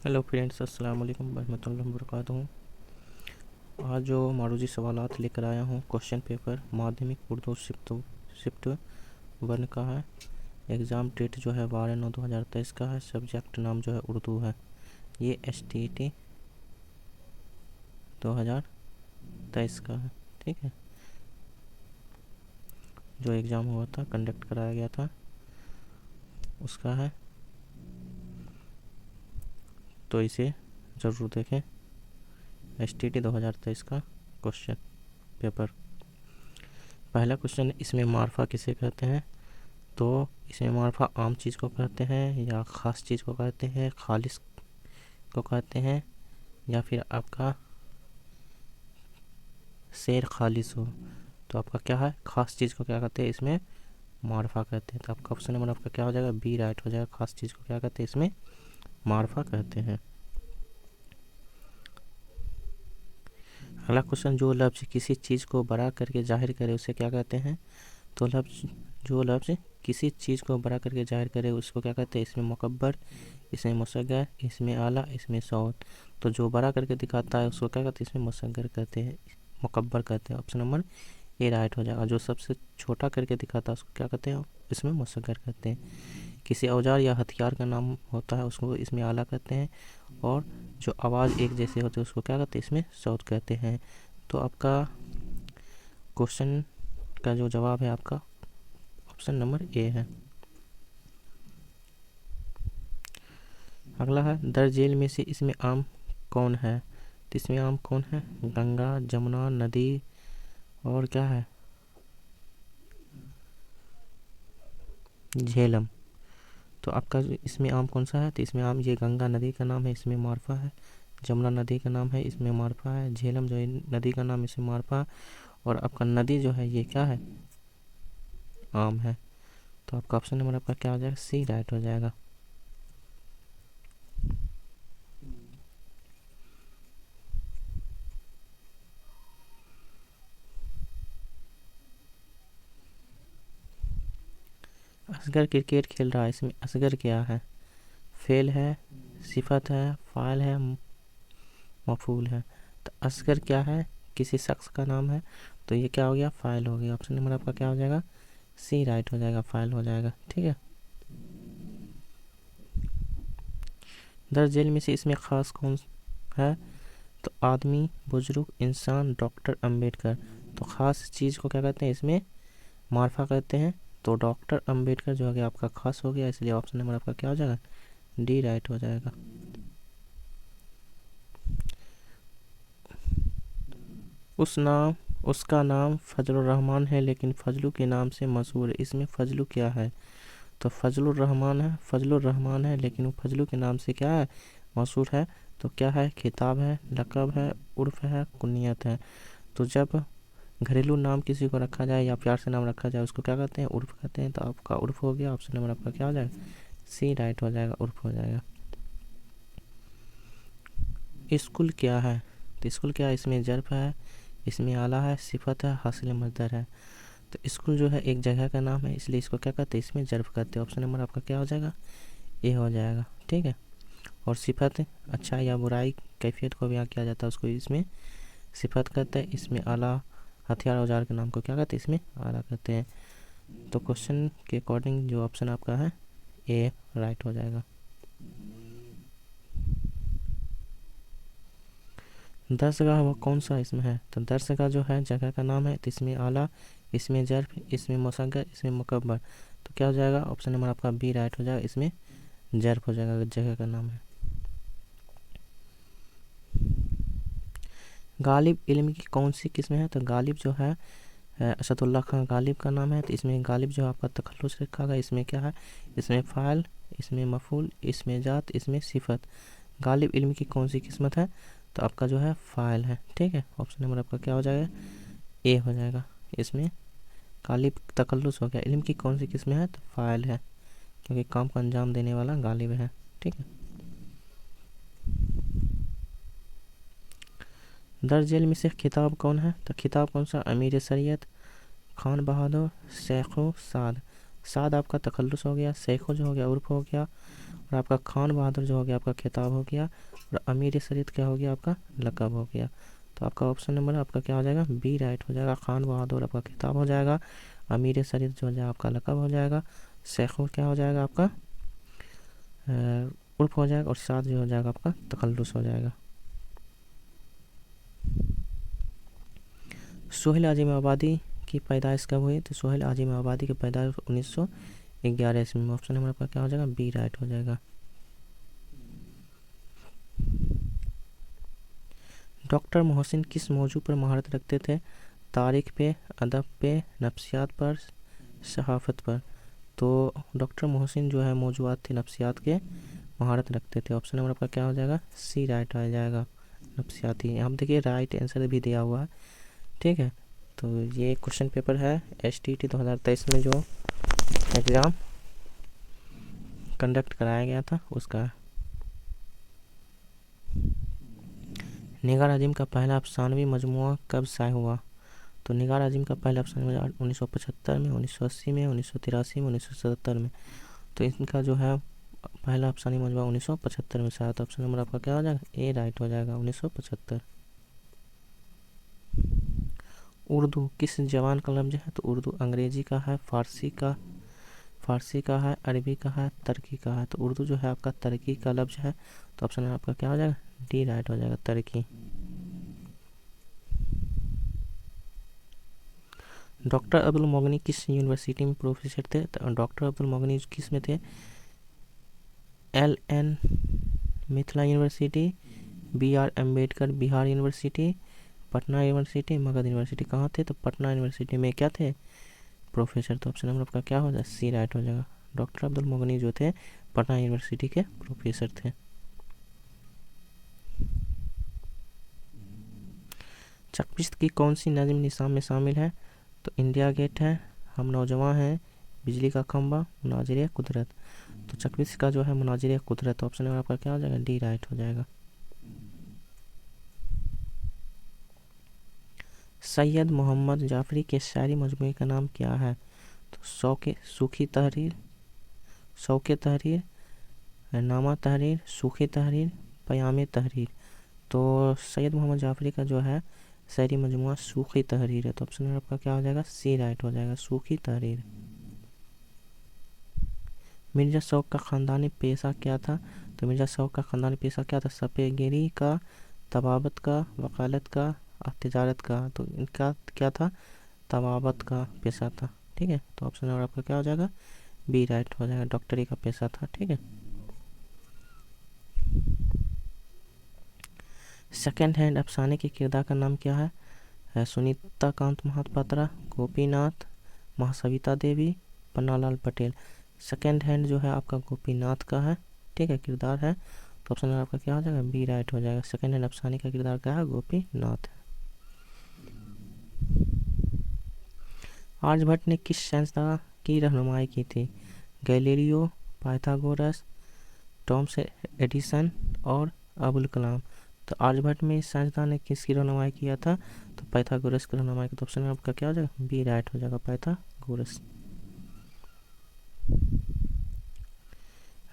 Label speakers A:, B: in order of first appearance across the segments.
A: Hello friends, अस्सलाम वालेकुम रहमतुल्लाहि व बरकातुहू। आज जो मारूजी सवालात लेकर आया हूँ, क्वेश्चन पेपर माध्यमिक उर्दू शिफ्ट 1 का है। एग्ज़ाम डेट जो है 12/9/2023 का है। सब्जेक्ट नाम जो है उर्दू है। ये STT 2023 का है। ठीक है, जो एग्ज़ाम हुआ था, कंडक्ट कराया गया था, उसका है। तो इसे ज़रूर देखें। STT 2023 का क्वेश्चन पेपर। पहला क्वेश्चन, इसमें मार्फा किसे कहते हैं? तो इसमें मार्फा आम चीज़ को कहते हैं, या ख़ास चीज़ को कहते हैं, खालिस को कहते हैं, या फिर आपका शेर खालिस हो। तो आपका क्या है, ख़ास चीज़ को क्या कहते हैं? इसमें मार्फा कहते हैं। तो आपका ऑप्शन नंबर आपका क्या हो जाएगा? बी राइट हो जाएगा। ख़ास चीज़ को क्या कहते हैं? इसमें मार्फा कहते हैं। अगला क्वेश्चन, जो लफ्ज़ किसी चीज़ को बड़ा करके जाहिर करे उसे क्या कहते हैं? तो जो लफ्ज़ किसी चीज़ को बड़ा करके जाहिर करे उसको क्या कहते हैं? इसमें मुकब्बर, इसमें मुसग्गर, इसमें आला, इसमें सौत। तो जो बड़ा करके दिखाता है उसको क्या कहते हैं? इसमें मुसग्गर कहते हैं, मुकब्बर कहते हैं। ऑप्शन नंबर ए राइट हो जाएगा। जो सबसे छोटा करके दिखाता है उसको क्या कहते हैं? इसमें मुसग्गर कहते हैं। किसी औजार या हथियार का नाम होता है उसको इसमें आला कहते हैं, और जो आवाज़ एक जैसे होते हैं उसको क्या कहते हैं? इसमें सौत कहते हैं। तो आपका क्वेश्चन का जो जवाब है आपका ऑप्शन नंबर ए है। अगला है, दर झेल में से इसमें आम कौन है? तो इसमें आम कौन है? गंगा, जमुना, नदी, और क्या है? झेलम। तो आपका इसमें आम कौन सा है? तो इसमें आम ये गंगा नदी का नाम है, इसमें मार्फा है। जमुना नदी का नाम है, इसमें मार्फा है। झेलम जो है नदी का नाम, इसमें मार्फा है। और आपका नदी जो है ये क्या है? आम है। तो आपका ऑप्शन नंबर आपका क्या हो जाएगा? सी राइट हो जाएगा। असगर क्रिकेट खेल रहा है, इसमें असगर क्या है? फेल है, सिफत है, फ़ाइल है, मफूल है। तो असगर क्या है? किसी शख्स का नाम है। तो ये क्या हो गया? फ़ाइल हो गया। ऑप्शन नंबर आपका क्या हो जाएगा? सी राइट हो जाएगा, फ़ाइल हो जाएगा। ठीक है। दर झेल में से इसमें ख़ास कौन है? तो आदमी, बुजुर्ग, इंसान, डॉक्टर, अम्बेडकर। तो ख़ास चीज़ को क्या कहते हैं? इसमें मार्फा कहते हैं। तो डॉक्टर अम्बेडकर जो हो गया आपका खास हो गया, इसलिए ऑप्शन नंबर आपका क्या हो जाएगा? डी राइट हो जाएगा। उसका नाम फजलुर रहमान है, लेकिन फजलू के नाम से मशहूर है। इसमें फजलू क्या है? तो फजलुर रहमान है, लेकिन वो फजलू के नाम से क्या है? मशहूर है। तो क्या है? खिताब है, लक़ब है, उर्फ़ है, कुनियत है। तो जब घरेलू नाम किसी को रखा जाए या प्यार से नाम रखा जाए उसको क्या कहते हैं? उर्फ़ कहते हैं। तो आपका उर्फ़ हो गया। ऑप्शन नंबर आपका क्या हो जाएगा? सी राइट हो जाएगा, उर्फ़ हो जाएगा। स्कूल क्या है? तो स्कूल क्या है? इसमें ज़र्फ़ है, इसमें आला है, सिफत है, हासिल मज़दर है। तो स्कूल जो है एक जगह का नाम है, इसलिए इसको क्या कहते हैं? इसमें ज़र्फ़ कहते हैं। ऑप्शन नंबर आपका क्या हो जाएगा? ए हो जाएगा। ठीक है। और सिफत अच्छा या बुराई कैफियत को बयां किया जाता है उसको इसमें सिफत कहते हैं। इसमें आला हथियार औजार के नाम को क्या कहते हैं? इसमें आला कहते हैं। तो क्वेश्चन के अकॉर्डिंग जो ऑप्शन आपका है ए राइट हो जाएगा। दरसगाह वह कौन सा इसमें है? तो दरसगाह जो है जगह का नाम है, तो इसमें आला, इसमें ज़र्फ़, इसमें मुसग्गर, इसमें मुकब्बर। तो क्या हो जाएगा? ऑप्शन नंबर आपका बी राइट हो जाएगा। इसमें ज़र्फ़ हो जाएगा, जगह का नाम है। गालिब इल्म की कौन सी किस्म है? तो गालिब जो है असदुल्ला खान गालिब का नाम है। तो इसमें गालिब जो आपका तखल्लुस रखा गया, इसमें क्या है? इसमें फ़ाइल, इसमें मफ़ूल, इसमें ज़ात, इसमें सिफत। गालिब इल्म की कौन सी किस्मत है? तो आपका जो है फ़ाइल है। ठीक है। ऑप्शन नंबर आपका क्या हो जाएगा? ए हो जाएगा। इसमें गालिब तखल्लुस हो गया। इल्म की कौन सी किस्म है? तो फ़ाइल है, क्योंकि काम को अंजाम देने वाला गालिब है। ठीक है। दर जेल में से खिताब कौन है? तो खिताब कौन सा? अमीर शरीयत, खान बहादुर, शेखो साद। साद आपका तखल्लुस हो गया, शेखो जो हो गया उर्फ हो गया, और आपका खान बहादुर जो हो गया आपका खिताब हो गया, और अमीर शरीयत क्या हो गया आपका लक़ब हो गया। तो आपका ऑप्शन नंबर आपका क्या हो जाएगा, बी राइट हो जाएगा। खान बहादुर आपका खिताब हो जाएगा, अमीर शरीयत जो हो जाएगा आपका लक़ब हो जाएगा, शेखो क्या हो जाएगा आपका उर्फ हो जाएगा, और साद जो हो जाएगा आपका तखल्लुस हो जाएगा। सोहेल आजिम आबादी की पैदाइश कब हुई, तो सोहेल आजिम आबादी की पैदाइश 1911 ईस्वी में। ऑप्शन नंबर आपका क्या हो जाएगा, बी राइट हो जाएगा। डॉक्टर मोहसिन किस मौजू पर महारत रखते थे, तारीख पे, अदब पे, नफ्सियात पर, सहाफ़त पर। तो डॉक्टर मोहसिन जो है मौजूआत थे नफ्सियात के महारत रखते थे। ऑप्शन नंबर आपका क्या हो जाएगा, सी राइट आ जाएगा, नफ्सियाती। हम देखिए राइट आंसर भी दिया हुआ है, ठीक है। तो ये क्वेश्चन पेपर है STT 2023 में जो एग्ज़ाम कंडक्ट कराया गया था उसका। निगार अजीम का पहला अफसानवी मजमुआ कब शाये हुआ, तो निगार अजीम का पहला अफसानवी 1975 में, 1980 में, 1983 में, 1977 में। तो इनका जो है पहला अफसानी मजमुआ 1975 में शाया था। ऑप्शन नंबर आपका क्या हो जाएगा, ए राइट हो जाएगा, 1975। उर्दू किस जबान का लफ्ज़ है, तो उर्दू अंग्रेजी का है, फारसी का है, अरबी का है, तुर्की का है। तो उर्दू जो है आपका तुर्की का लफ्ज़ है। तो ऑप्शन आपका क्या हो जाएगा, डी राइट हो जाएगा, तुर्की। डॉक्टर अब्दुल मोगनी किस यूनिवर्सिटी में प्रोफेसर थे, तो डॉक्टर अब्दुल मोगनी किस में थे, LN Mithila university, BR Ambedkar Bihar university, Patna university, Magadh university. कहाँ थे, तो पटना यूनिवर्सिटी में क्या थे, प्रोफेसर। तो ऑप्शन नंबर आपका क्या हो जाएगा, सी राइट हो जाएगा। डॉक्टर अब्दुल मोगनी जो थे पटना यूनिवर्सिटी के प्रोफेसर थे। चकबिस्त की कौन सी नज़म निसाम में शामिल है, तो इंडिया गेट है, हम नौजवान हैं, बिजली का खंभा, मुनाजिर कुदरत। तो चकबिस्त का जो है मुनाजिर कुदरत। ऑप्शन नंबर आपका क्या हो जाएगा, डी राइट हो जाएगा। सैयद मोहम्मद जाफरी के शायरी मजमूए का नाम क्या है, तो सूखी तहरीर, शौक़ तहरीर, नामा तहरीर, सूखी तहरीर, पयाम तहरीर। तो सैयद मोहम्मद जाफरी का जो है शायरी मजमुआ सूखी तहरीर है। तो ऑप्शन नंबर आपका क्या हो जाएगा, सी राइट हो जाएगा, सूखी तहरीर। मिर्ज़ा शौक़ का ख़ानदानी पेशा क्या था, तो मिर्ज़ा शौक़ का ख़ानदानी पेशा क्या था, सपेगिरी का, तबाबत का, वकालत का, तिजारत का। तो इनका क्या था, तबाबत का पेशा था, ठीक है। तो ऑप्शन नंबर आपका क्या हो जाएगा, बी राइट हो जाएगा, डॉक्टरी का पेशा था, ठीक है। सेकंड हैंड अफसाने के किरदार का नाम क्या है, सुनीता कांत महापात्रा, गोपीनाथ, महासविता देवी, पन्नालाल पटेल। सेकंड हैंड जो है आपका गोपीनाथ का है, ठीक है, किरदार है। तो ऑप्शन नंबर आपका क्या हो जाएगा, बी राइट हो जाएगा। सेकंड हैंड अफसाने का किरदार क्या है, गोपीनाथ है। आर्यभट्ट ने किस साइंसदान की रहनुमाई की थी, गैलीलियो, पाइथागोरस, टॉमस एडिसन और अबुल कलाम। तो आर्यभट्ट में इस साइंसदान ने किसकी रहनुमाई किया था, तो पाइथागोरस की रहनुमाई की। तो ऑप्शन में आपका क्या हो जाएगा, बी राइट हो जाएगा, पाइथागोरस।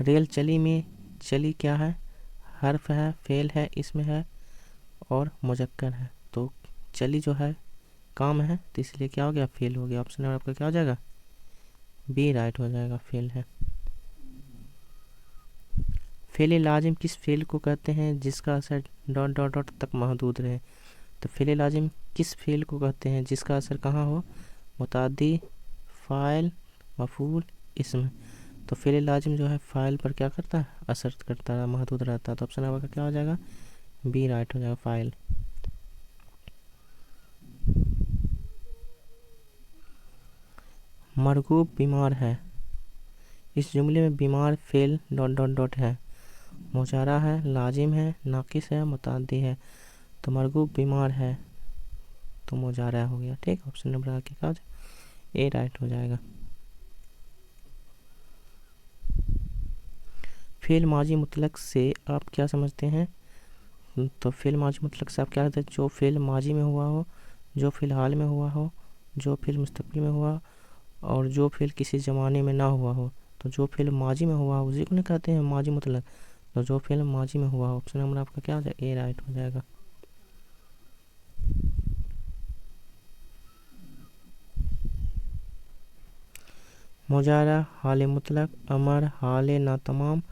A: रेल चली में चली क्या है, हर्फ है, फेल है, इसमें है और मुजक्कर है। तो चली जो है काम है, तो इसलिए क्या हो गया, फेल हो गया। ऑप्शन नंबर आपका क्या हो जाएगा, बी राइट हो जाएगा, फेल है। फेल लाजिम किस फेल को कहते हैं जिसका असर ... तक महदूद रहे, तो फेल लाजिम किस फेल को कहते हैं जिसका असर कहाँ हो, मुताद्दी, फ़ाइल, मफ़ूल, इस्म। तो फेल लाजिम जो है फ़ाइल पर क्या करता है, असर करता है, महदूद रहता है। तो ऑप्शन आपका क्या हो जाएगा, बी राइट हो जाएगा, फ़ाइल। मरगूब बीमार है, इस जुमले में बीमार फेल ... है, मुजारा है, लाजिम है, नाकिस है, मुताद्दी है। तो मरगूब बीमार है तो मुजारा हो गया, ठीक। ऑप्शन नंबर आगे क्या हो जाएगा, ए राइट हो जाएगा। फेल माजी मुतलक से आप क्या समझते हैं, तो फेल माजी मुतलक से आप क्या कहते हैं, जो फेल माजी में हुआ हो, जो फिलहाल में हुआ हो, जो फेल मुस्तकबिल में हुआ और जो फेल किसी ज़माने में ना हुआ हो, तो जो फेल माजी में हुआ हो उसी को नहीं कहते हैं माजी मुतलक। तो जो फेल माजी में हुआ हो, ऑप्शन नंबर आपका क्या हो जाएगा, ए राइट हो जाएगा। मुजारा, हाल मुतलक, अमर, हाल नातमाम,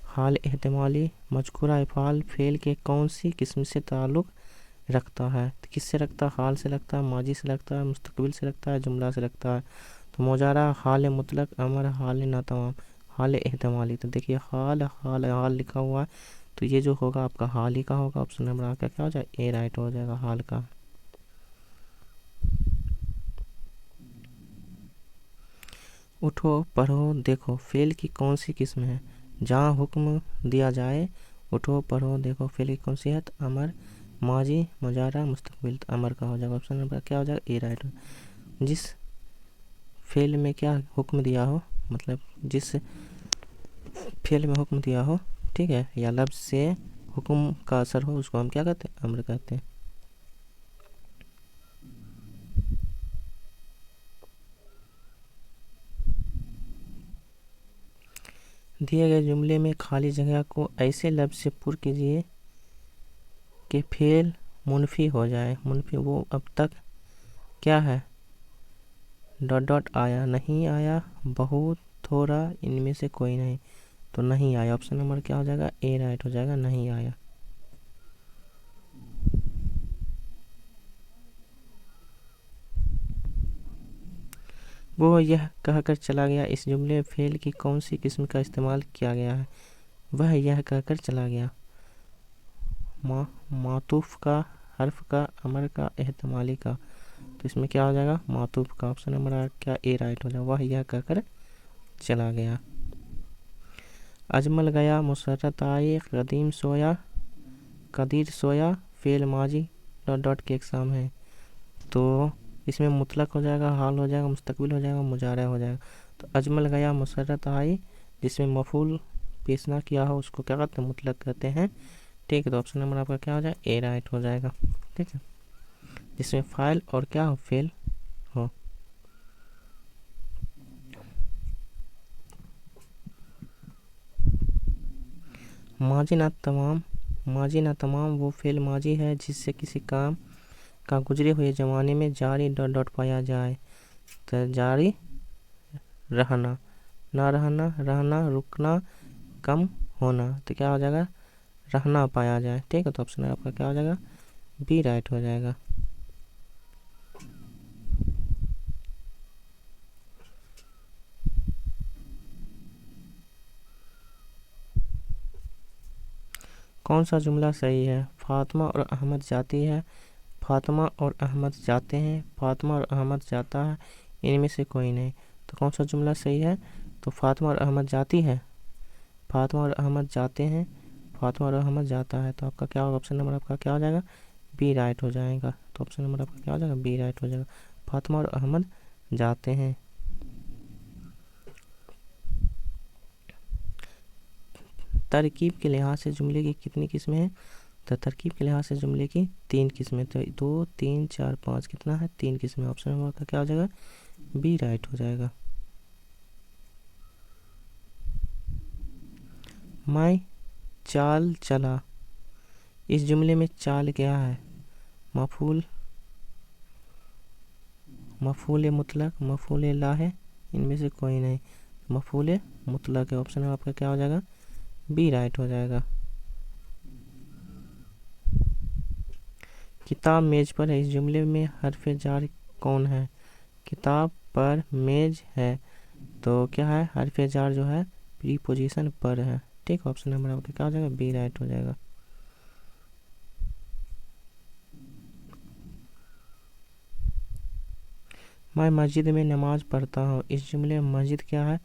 A: हाल एहतमाली, मजकूरा अफ़आल फेल के कौन सी किस्म से ताल्लुक़ रखता है? तो किससे रखता है? हाल से रखता है, माजी से रखता है, मुस्तकबिल से रखता है, जुमला से रखता है। तो मुजारा, हाल मुतलक, अमर, हाल नातमाम, हाल एहतमाली। तो देखिए हाल हाल हाल लिखा हुआ है, तो ये जो होगा आपका हाल ही का होगा। ऑप्शन नंबर आपका क्या हो जाएगा, ए राइट हो जाएगा, हाल का। उठो, पढ़ो, देखो फेल की कौन सी किस्म है? जहाँ हुक्म दिया जाए, उठो, पढ़ो, देखो फेल की कौन सी है? तो अमर, माजी, मुजारा, मुस्तकबिल। तो अमर का हो जाएगा। ऑप्शन नंबर क्या हो जाएगा, ए राइट। जिस फेल में क्या हुक्म दिया हो, मतलब जिस फेल में हुक्म दिया हो, ठीक है, या लफ्ज़ से हुक्म का असर हो, उसको हम क्या कहते हैं, अमर कहते हैं। दिए गए जुमले में खाली जगह को ऐसे लफ्ज़ से पूर्ण कीजिए कि फेल मुनफी हो जाए। मुनफी वो अब तक क्या है, डॉट डॉट आया, नहीं आया, बहुत, थोड़ा, इनमें से कोई नहीं। तो नहीं आया। ऑप्शन नंबर क्या हो जाएगा, ए राइट हो जाएगा, नहीं आया। वो यह कहकर चला गया, इस जुमले में फेल की कौन सी किस्म का इस्तेमाल किया गया है? वह यह कहकर चला गया, मातूफ का, हर्फ का, अमर का, एहतमाली का। तो इसमें क्या हो जाएगा, मातूफ का। ऑप्शन नंबर क्या, ए राइट हो जाएगा, वह यह कहकर चला गया। अजमल गया, मुसर्रत आई, कदीम सोया, कदीर सोया, फेल माजी डॉट डॉट के एग्ज़ाम है। तो इसमें मुतलक हो जाएगा, हाल हो जाएगा, मुस्तकबिल हो जाएगा, मुजारा हो जाएगा। तो अजमल गया, मुसर्रत आई, जिसमें मफूल पेश ना किया हो उसको क्या कहते हैं, मुतलक कहते हैं। ठीक है, तो ऑप्शन नंबर आपका क्या हो जाएगा, ए राइट हो जाएगा। ठीक है, जिसमें फाइल और क्या हो, फेल हो। माजी ना तमाम, माजी ना तमाम वो फेल माजी है जिससे किसी काम का गुजरे हुए ज़माने में जारी डॉट डॉट पाया जाए। तो जारी रहना, ना रहना, रहना, रुकना, कम होना। तो क्या हो जाएगा, रहना पाया जाए। ठीक है, तो ऑप्शन आपका क्या हो जाएगा, बी राइट हो जाएगा। कौन सा जुमला सही है? फातिमा और अहमद जाती है, फातिमा और अहमद जाते हैं, फातिमा और अहमद जाता है, इनमें से कोई नहीं। तो कौन सा जुमला सही है? तो फातिमा और अहमद जाती है, फातिमा और अहमद जाते हैं, फातिमा और अहमद जाता है। तो आपका क्या होगा, ऑप्शन नंबर आपका क्या हो जाएगा, बी राइट हो जाएगा। तो ऑप्शन नंबर आपका क्या हो जाएगा, बी राइट हो जाएगा, फातिमा और अहमद जाते हैं। तरकीब के लिहाज से जुमले की कितनी किस्में हैं? तो तरकीब के लिहाज से जुमले की 3 किस्में। तो 2, 3, 4, 5 कितना है, 3 किस्में। ऑप्शन नंबर का क्या हो जाएगा, बी राइट हो जाएगा। मैं चाल चला, इस जुमले में चाल क्या है? मफूल, मफूल मुतलक, मफूल ला है, इनमें से कोई नहीं, मफूल मुतलक है। ऑप्शन आपका क्या हो जाएगा, बी राइट हो जाएगा। किताब मेज पर है, इस जुमले में हरफ जार कौन है? किताब पर मेज है, तो क्या है, हरफ जार जो है प्रीपोजिशन पर है। ठीक, ऑप्शन नंबर आपका क्या हो जाएगा, बी राइट हो जाएगा। मैं मस्जिद में नमाज पढ़ता हूँ, इस जुमले में मस्जिद क्या है,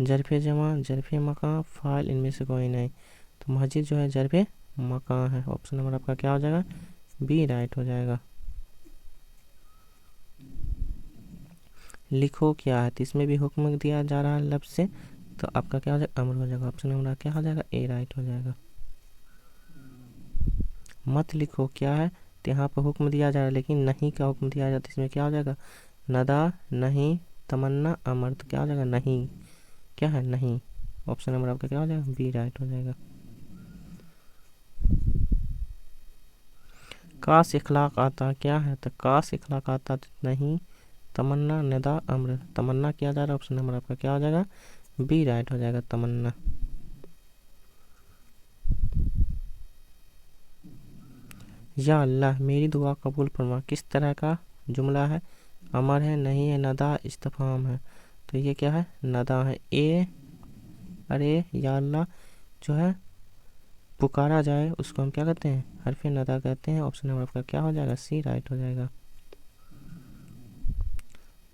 A: ज़र्फ़े जमा, ज़र्फ़े मकान, फ़ाइल, इनमें से कोई नहीं। तो मस्जिद जो है ज़र्फ़े मकान है। ऑप्शन नंबर आपका क्या हो जाएगा, बी राइट हो जाएगा। लिखो क्या है, तो इसमें भी हुक्म दिया जा रहा है लफ्ज़ से, तो आपका क्या हो जाएगा, अमर हो जाएगा। ऑप्शन नंबर क्या हो जाएगा, ए राइट हो जाएगा। मत लिखो क्या है, तो यहाँ पर हुक्म दिया जा रहा है, लेकिन नहीं का हुक्म दिया जाता है, इसमें क्या हो जाएगा, नदा, नहीं, तमन्ना अमर, तो क्या हो जाएगा नहीं, क्या है नहीं। ऑप्शन नंबर आपका क्या हो जाएगा बी राइट हो जाएगा। काश इखलाक आता क्या है, तो काश इखलाक आता तो नहीं, तमन्ना निदा अम्र, तमन्ना किया जा रहा है, ऑप्शन नंबर आपका क्या हो जाएगा बी राइट हो जाएगा तमन्ना। या अल्लाह मेरी दुआ कबूल फरमा किस तरह का जुमला है, अमर है, नहीं है, नदा इस्तिफाम है, तो ये क्या है नदा है। ए अरे या अल्लाह जो है पुकारा जाए उसको हम क्या कहते हैं हरफे नदा कहते हैं, ऑप्शन नंबर आपका क्या हो जाएगा सी राइट हो जाएगा।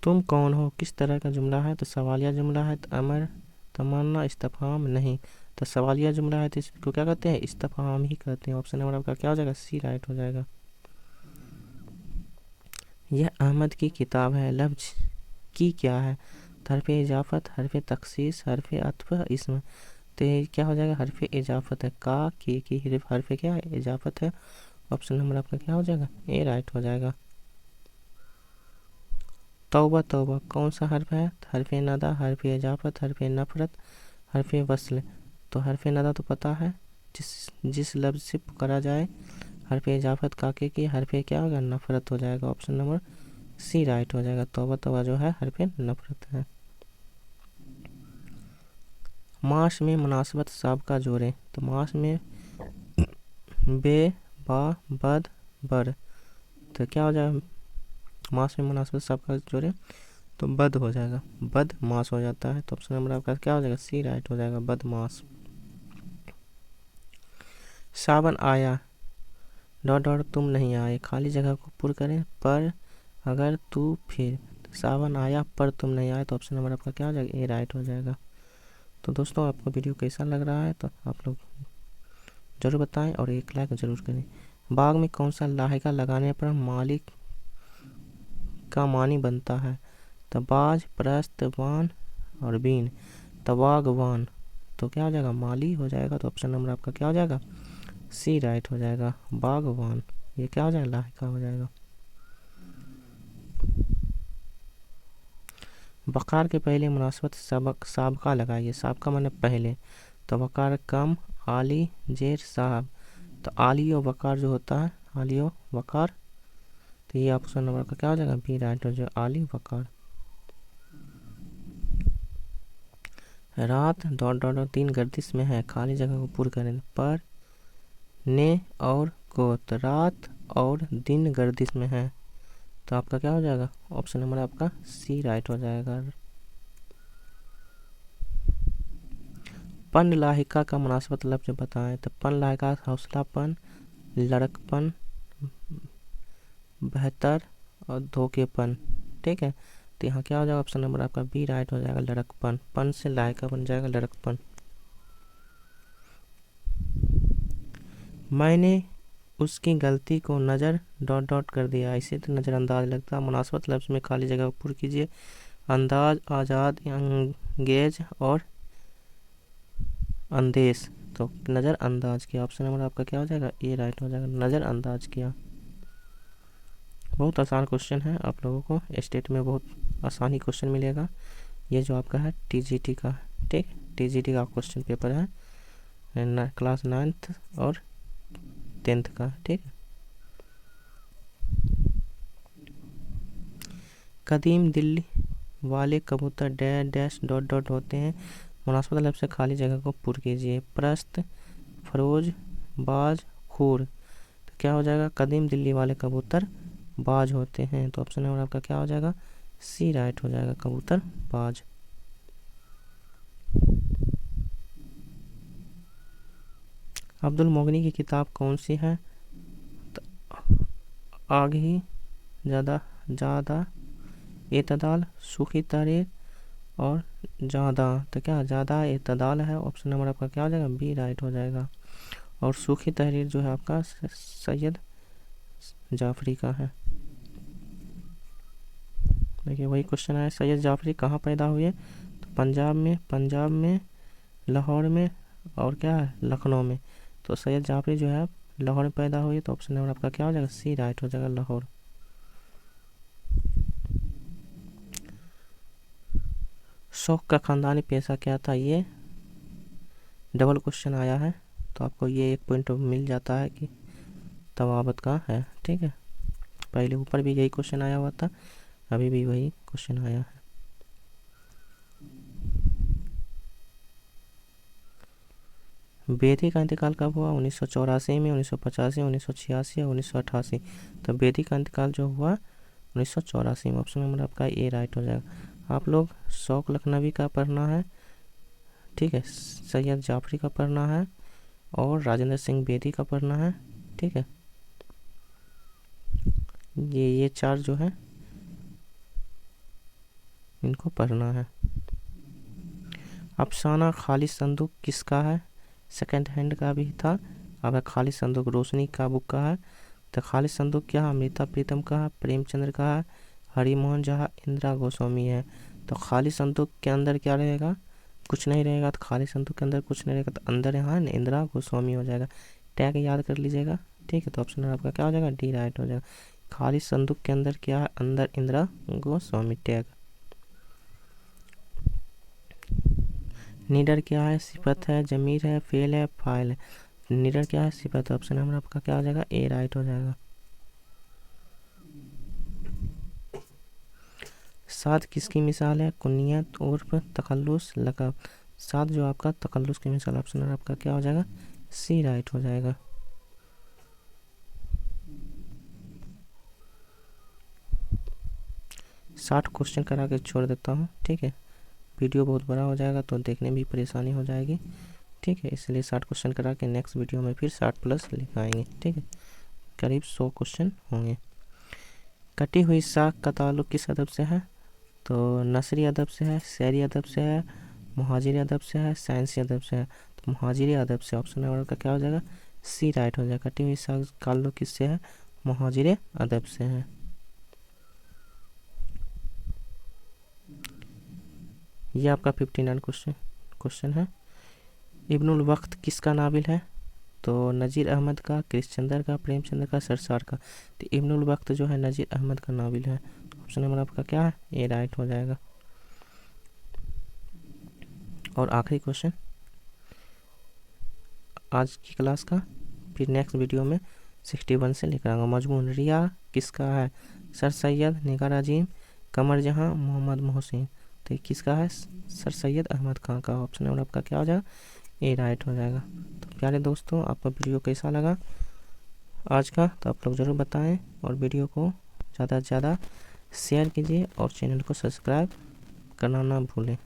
A: तुम कौन हो किस तरह का जुमला है, तो सवालिया जुमला है, तो अमर तमन्ना इस्तिफाम नहीं, तो सवालिया जुमला है तो इसको क्या कहते हैं इस्तिफाम ही कहते हैं, ऑप्शन नंबर आपका क्या हो जाएगा सी राइट हो जाएगा। यह अहमद की किताब है, लफ्ज की क्या है, हरफे इजाफत, हरफे तखसीस, हरफे अत्फ, इसम, तो ये क्या हो जाएगा हरफे इजाफत है, का की हरफे क्या है इजाफत है, ऑप्शन नंबर आपका क्या हो जाएगा ए राइट हो जाएगा। तौबा तौबा कौन सा हर्फ है, हरफे नदा, हरफे इजाफत, हरफे नफरत, हरफे वस्ल, तो हरफे नदा तो पता है जिस लफ्ज से पुकारा जाए, हरफे इजाफत काके की, हरफे क्या होगा नफरत हो जाएगा, ऑप्शन नंबर सी राइट हो जाएगा। तौबा तौबा जो है हरफे नफरत है। माश में मुनासिबत साबका जोड़ें, तो माश में बे बा बद बर, तो क्या हो जाएगा मास में मुनासिबत साबका जोड़ें तो बद हो जाएगा, बद मास हो जाता है, तो ऑप्शन नंबर आपका क्या हो जाएगा सी राइट हो जाएगा बद मास। सावन आया डॉट डॉट तुम नहीं आए, खाली जगह को पुर करें पर अगर तू फिर, तो सावन आया पर तुम नहीं आए, तो ऑप्शन नंबर आपका क्या हो जाएगा ए राइट हो जाएगा। तो दोस्तों आपको वीडियो कैसा लग रहा है तो आप लोग ज़रूर बताएं और एक लाइक ज़रूर करें। बाग में कौन सा लाहिका लगाने पर मालिक का मानी बनता है, तबाज, प्रस्त, वान और बीन, तबागवान, तो क्या हो जाएगा माली हो जाएगा, तो ऑप्शन नंबर आपका क्या हो जाएगा सी राइट हो जाएगा बागवान, ये क्या हो जाएगा लाहिका हो जाएगा। वक़ार के पहले मुनासिबत सबक साबका लगाइए, साबका माने पहले, तो वक़ार कम, आली, जेर, साहब, तो आली और वक़ार जो होता है आली और वक़ार, तो ये ऑप्शन नंबर का क्या हो जाएगा बी राइट हो जाएगा आली वक़ार। रात डॉट डॉट डॉट तीन गर्दिश में है, खाली जगह को पूर्ण करें पर ने और को, तो रात और दिन गर्दिश में है, तो आपका क्या हो जाएगा ऑप्शन नंबर आपका सी राइट हो जाएगा। पन लाहिका का मुनासिबत लफ्ज बताएं, तो पन लाहिका हौसलापन, लड़कपन, बेहतर और धोखेपन, ठीक है, तो यहाँ क्या हो जाएगा ऑप्शन नंबर आपका बी राइट हो जाएगा लड़कपन, पन से लाहिका बन जाएगा लड़कपन। मैंने उसकी गलती को नज़र डॉट डॉट कर दिया, इसे तो नज़रअंदाज लगता, मुनासिबत लफ्ज़ में खाली जगह पूरी कीजिए, अंदाज, आज़ाद, अंगेज और अंदेश, तो नज़रअंदाज किया, ऑप्शन नंबर आपका क्या हो जाएगा ए राइट हो जाएगा नज़रअंदाज किया। बहुत आसान क्वेश्चन है, आप लोगों को स्टेट में बहुत आसानी क्वेश्चन मिलेगा, ये जो आपका है टीजीटी का, ठीक, टीजीटी का क्वेश्चन पेपर है क्लास 9th और 10th का, ठीक। कदीम दिल्ली वाले कबूतर डैश डैश डॉट डॉट होते हैं, मुनासिबत लफ्ज़ से खाली जगह को पुर कीजिए, प्रस्त, फरोज, बाज, खूर, तो क्या हो जाएगा कदीम दिल्ली वाले कबूतर बाज होते हैं, तो ऑप्शन नंबर आपका क्या हो जाएगा सी राइट हो जाएगा कबूतर बाज। अब्दुल मोगनी की किताब कौन सी है, तो आगे ज़्यादा ज़्यादा एतदाल, सूखी तहरीर और ज़्यादा, तो क्या ज़्यादा एतदाल है, ऑप्शन नंबर आपका क्या हो जाएगा बी राइट हो जाएगा, और सूखी तहरीर जो है आपका सैयद जाफरी का है। देखिए वही क्वेश्चन है, सैयद जाफरी कहाँ पैदा हुए, तो पंजाब में, लाहौर में और क्या है लखनऊ में, तो सैयद जाफरी जो है लाहौर में पैदा हुए, तो ऑप्शन नंबर आपका क्या हो जाएगा सी राइट हो जाएगा लाहौर। शौक का ख़ानदानी पेशा क्या था, ये डबल क्वेश्चन आया है, तो आपको ये 1 पॉइंट मिल जाता है कि तवाबत का है। ठीक है, पहले ऊपर भी यही क्वेश्चन आया हुआ था, अभी भी वही क्वेश्चन आया है। बेदी का इंतकाल कब हुआ, 1984 में, 1985, 1986 या 1988। तो बेदी का इंतकाल जो हुआ 1984 में। ऑप्शन नंबर आपका ए राइट हो जाएगा। आप लोग शौक लखनवी का पढ़ना है, ठीक है, सैयद जाफरी का पढ़ना है और राजेंद्र सिंह बेदी का पढ़ना है। ठीक है, ये 4 जो है इनको पढ़ना है। अफसाना खाली संदूक किसका है, सेकंड हैंड का भी था। अब खाली संदूक रोशनी का बुक का है। तो खाली संदूक क्या है, अमृता प्रीतम का है, प्रेमचंद्र का है, हरिमोहन जहा, इंदिरा गोस्वामी है। तो खाली संदूक के अंदर क्या रहेगा, कुछ नहीं रहेगा। तो खाली संदूक के अंदर कुछ नहीं रहेगा, तो अंदर यहाँ इंदिरा गोस्वामी हो जाएगा। टैग याद कर लीजिएगा। ठीक है, तो ऑप्शन आपका क्या हो जाएगा, डी राइट हो जाएगा। खाली संदूक के अंदर क्या है, अंदर इंदिरा गोस्वामी टैग। नीडर क्या है, सिफत है, जमीर है, फेल है, फाइल है। नीडर क्या है, सिफत। ऑप्शन नंबर आपका क्या हो जाएगा, ए राइट हो जाएगा। साद किसकी मिसाल है, कुनियत उर्फ तखल्लुस लक़ब। साद जो आपका तखल्लुस की मिसाल। ऑप्शन नंबर आपका क्या हो जाएगा, सी राइट हो जाएगा। साठ क्वेश्चन करा के छोड़ देता हूँ। ठीक है, वीडियो बहुत बड़ा हो जाएगा तो देखने में भी परेशानी हो जाएगी। ठीक है, इसलिए 60 क्वेश्चन करा के नेक्स्ट वीडियो में फिर 60 प्लस लेकर आएंगे। ठीक है, करीब 100 क्वेश्चन होंगे। कटी हुई साख का ताल्लुक़ किस अदब से है, तो नसरी अदब से है, शहरी अदब से है, मुहाजिरी अदब से है, साइंसी अदब से है। तो मुहाजिरी अदब से। ऑप्शन नंबर का क्या हो जाएगा, सी राइट हो जाएगा। कटी हुई साख का ताल्लुक़ किससे है, मुहाजिरी अदब से है। ये आपका 59 क्वेश्चन है। इब्नुल वक्त किसका नाविल है, तो नज़ीर अहमद का, कृष्णचंद्र का, प्रेमचंद्र का, सरसार का। तो इब्नुल वक्त जो है नज़ीर अहमद का नाविल है। ऑप्शन नंबर आपका क्या है, ए राइट हो जाएगा। और आखिरी क्वेश्चन आज की क्लास का, फिर नेक्स्ट वीडियो में 61 से लेकर आऊँगा। मजमून रिया किसका है, सर सैयद, निगार अजीम, कमर जहां, मोहम्मद मोहसिन। तो ये किसका है, सर सैयद अहमद खान का। ऑप्शन नंबर आपका क्या हो जाएगा, ए राइट हो जाएगा। तो प्यारे दोस्तों, आपका वीडियो कैसा लगा आज का, तो आप लोग ज़रूर बताएं और वीडियो को ज़्यादा से ज़्यादा शेयर कीजिए और चैनल को सब्सक्राइब करना ना भूलें।